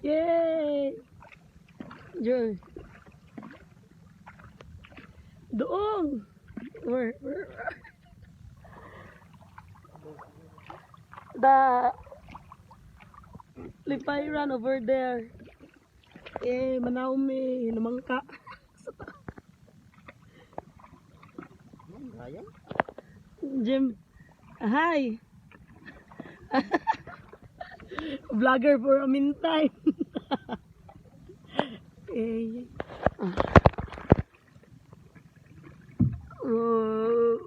Yay! Joy. Doong! Where? The Lipay run over there. Eh, Manaumi, namangka. Ayan. Jim, hi! Vlogger for a meantime. Eh. Oh.